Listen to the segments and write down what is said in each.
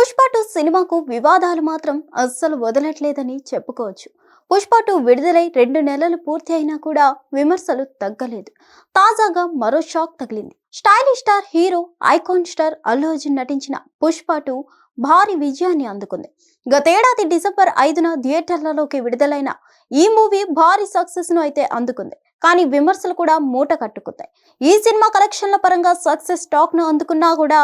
పుష్ప 2 సినిమాకు వివాదాలు మాత్రం అస్సలు వదలట్లేదని చెప్పుకోవచ్చు. పుష్ప 2 విడుదలై 2 నెలలు పూర్తి అయినా కూడా విమర్శలు తగ్గలేదు. తాజాగా మరో షాక్ తగిలింది. Stylish star hero icon star Allu Arjun నటించిన పుష్ప 2 భారీ విజయాన్ని అందుకుంది. గతేడాది డిసెంబర్ 5న థియేటర్లలోకి విడుదలైన ఈ మూవీ భారీ సక్సెస్ ను అయితే అందుకుంది. కానీ విమర్శలు కూడా మూట కట్టుకున్నాయి. ఈ సినిమా కలెక్షన్ల పరంగా సక్సెస్ టాక్ ను అందుకున్నా కూడా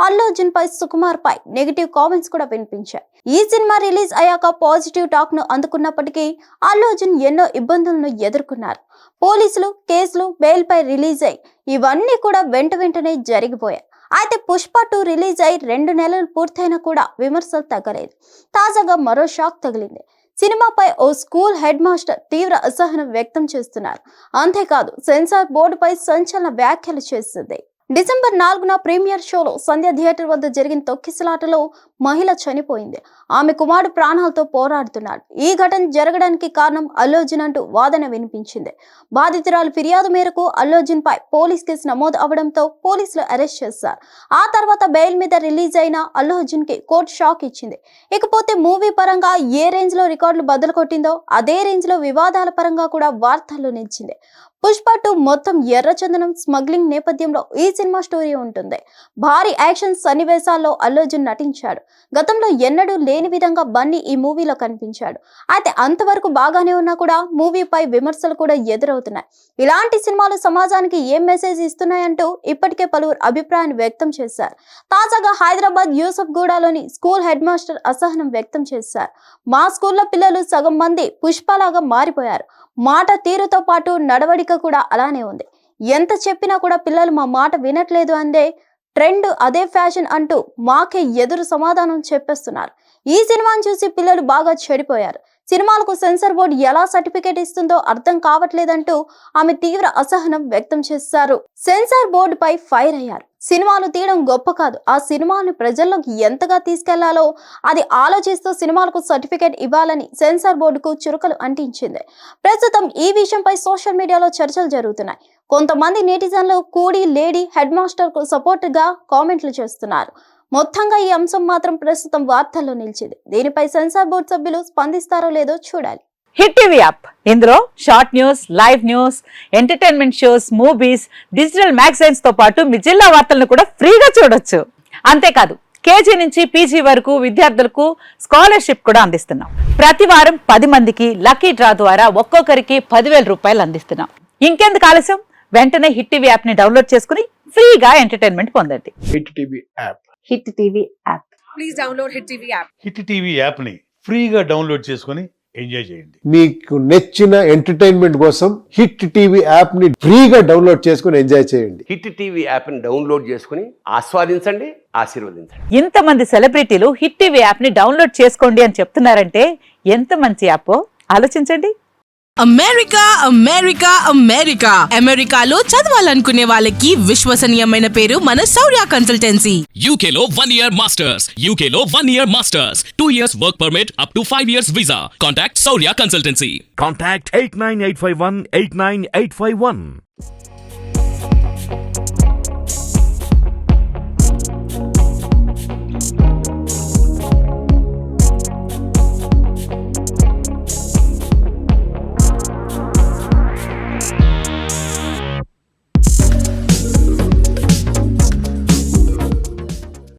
అల్లు అర్జున్ పై సుకుమార్ పై నెగిటివ్ కామెంట్స్ కూడా వినిపించాయి. ఈ సినిమా రిలీజ్ అయ్యాక పాజిటివ్ టాక్ ను అందుకున్నప్పటికీ అల్లు అర్జున్ ఎన్నో ఇబ్బందులను ఎదుర్కొన్నారు. పోలీసులు, కేసులు, బెయిల్ పై రిలీజ్ అయ్యి ఇవన్నీ కూడా వెంటనే జరిగిపోయాయి. అయితే పుష్ప 2 రిలీజ్ అయి 2 నెలలు పూర్తయినా కూడా విమర్శలు తగ్గలేదు. తాజాగా మరో షాక్ తగిలింది. సినిమాపై ఓ స్కూల్ హెడ్ మాస్టర్ తీవ్ర అసహనం వ్యక్తం చేస్తున్నారు. అంతేకాదు సెన్సార్ బోర్డుపై సంచలన వ్యాఖ్యలు చేస్తుంది. డిసెంబర్ 4న ప్రీమియర్ షోలో సంధ్య థియేటర్ వద్ద జరిగిన తొక్కిసలాటలో మహిళ చనిపోయింది. ఆమె కుమారుడు ప్రాణాలతో పోరాడుతున్నాడు. ఈ ఘటన జరగడానికి కారణం అల్లు అర్జున్ అంటూ వాదన వినిపించింది. బాధితురాలు ఫిర్యాదు మేరకు అల్లు అర్జున్ పై పోలీస్ కేసు నమోదు అవడంతో పోలీసులు అరెస్ట్ చేశారు. ఆ తర్వాత బెయిల్ మీద రిలీజ్ అయిన అల్లు అర్జున్ కి కోర్టు షాక్ ఇచ్చింది. ఇకపోతే మూవీ పరంగా ఏ రేంజ్ లో రికార్డులు బద్దలు కొట్టిందో అదే రేంజ్ లో వివాదాల పరంగా కూడా వార్తల్లో నిలిచింది. పుష్ప 2 మొత్తం ఎర్రచందనం స్మగ్లింగ్ నేపథ్యంలో ఈ సినిమా స్టోరీ ఉంటుంది. భారీ యాక్షన్ సన్నివేశాల్లో అల్లు అర్జున్ నటించాడు. గతంలో ఎన్నడూ లేని విధంగా బన్నీ ఈ మూవీలో కనిపించాడు. అయితే అంతవరకు బాగానే ఉన్నా కూడా మూవీపై విమర్శలు కూడా ఎదురవుతున్నాయి. ఇలాంటి సినిమాలు సమాజానికి ఏం మెసేజ్ ఇస్తున్నాయంటూ ఇప్పటికే పలువురు అభిప్రాయాన్ని వ్యక్తం చేశారు. తాజాగా హైదరాబాద్ యూసఫ్ గూడలోని స్కూల్ హెడ్ మాస్టర్ అసహనం వ్యక్తం చేశారు. మా స్కూల్లో పిల్లలు సగం మంది పుష్పలాగా మారిపోయారు. మాట తీరుతో పాటు నడవడిక కూడా అలానే ఉంది. ఎంత చెప్పినా కూడా పిల్లలు మా మాట వినట్లేదు అందే ట్రెండ్, అదే ఫ్యాషన్ అంటూ మాకే ఎదురు సమాధానం చెప్పేస్తున్నారు. ఈ సినిమాను చూసి పిల్లలు బాగా చెడిపోయారు. సినిమాలకు సెన్సార్ బోర్డు ఎలా సర్టిఫికేట్ ఇస్తుందో అర్థం కావట్లేదంటూ ఆమె తీవ్ర అసహనం వ్యక్తం చేశారు. సెన్సార్ బోర్డుపై ఫైర్ అయ్యారు. సినిమాలు తీయడం గొప్ప కాదు, ఆ సినిమాను ప్రజల్లోకి ఎంతగా తీసుకెళ్లాలో అది ఆలోచిస్తూ సినిమాలకు సర్టిఫికేట్ ఇవ్వాలని సెన్సార్ బోర్డుకు చురుకలు అంటించింది. ప్రస్తుతం ఈ విషయంపై సోషల్ మీడియాలో చర్చలు జరుగుతున్నాయి. కొంతమంది నెటిజన్లు కూడీ లేడీ హెడ్ మాస్టర్ కు సపోర్ట్ గా కామెంట్లు చేస్తున్నారు. మొత్తంగా ఈ అంశం మాత్రం ప్రస్తుతం వార్తల్లో నిలిచింది. దీనిపై సెన్సార్ బోర్డు సభ్యులు స్పందిస్తారో లేదో చూడాలి. హిట్ టీవీ యాప్, ఇందులో short news, live news, entertainment shows, movies, digital magazines తో పాటు మీ జిల్లా వార్తలను కూడా ఫ్రీగా చూడొచ్చు. అంతేకాదు కేజీ నుంచి పీజీ వరకు విద్యార్థులకు స్కాలర్షిప్ కూడా అందిస్తున్నాం. ప్రతి వారం 10 మందికి లక్కీ డ్రా ద్వారా ఒక్కొక్కరికి 10,000 రూపాయలు అందిస్తున్నాం. ఇంకెందుకు ఆలస్యం, వెంటనే హిట్ టీవీ యాప్ ని డౌన్లోడ్ చేసుకుని ఫ్రీగా ఎంటర్టైన్మెంట్ పొందండి. Hit TV app. Hit TV app. Please download hit TV app. Hit TV app ని ఫ్రీగా డౌన్లోడ్ చేసుకొని ఎంజాయ్ చేయండి. మీకు నచ్చిన ఎంటర్టైన్మెంట్ కోసం హిట్ టీవీ యాప్ ని ఫ్రీగా డౌన్లోడ్ చేసుకొని ఎంజాయ్ చేయండి. హిట్ టీవీ యాప్ ని డౌన్లోడ్ చేసుకుని ఆస్వాదించండి, ఆశీర్వదించండి. ఇంతమంది సెలబ్రిటీలు హిట్ టీవీ యాప్ ని డౌన్లోడ్ చేసుకోండి అని చెప్తున్నారంటే ఎంత మంచి యాప్ ఆలోచించండి. అమెరికా అమెరికా అమెరికా అమెరికాలో చదవాలనుకునే వాళ్ళకి విశ్వసనీయమైన పేరు మన శౌర్య కన్సల్టెన్సీ. UK లో 1 year masters. UK లో 1 year masters. 2 years work permit up to 5 years visa. Contact Saurya Consultancy. Contact 89851 89851.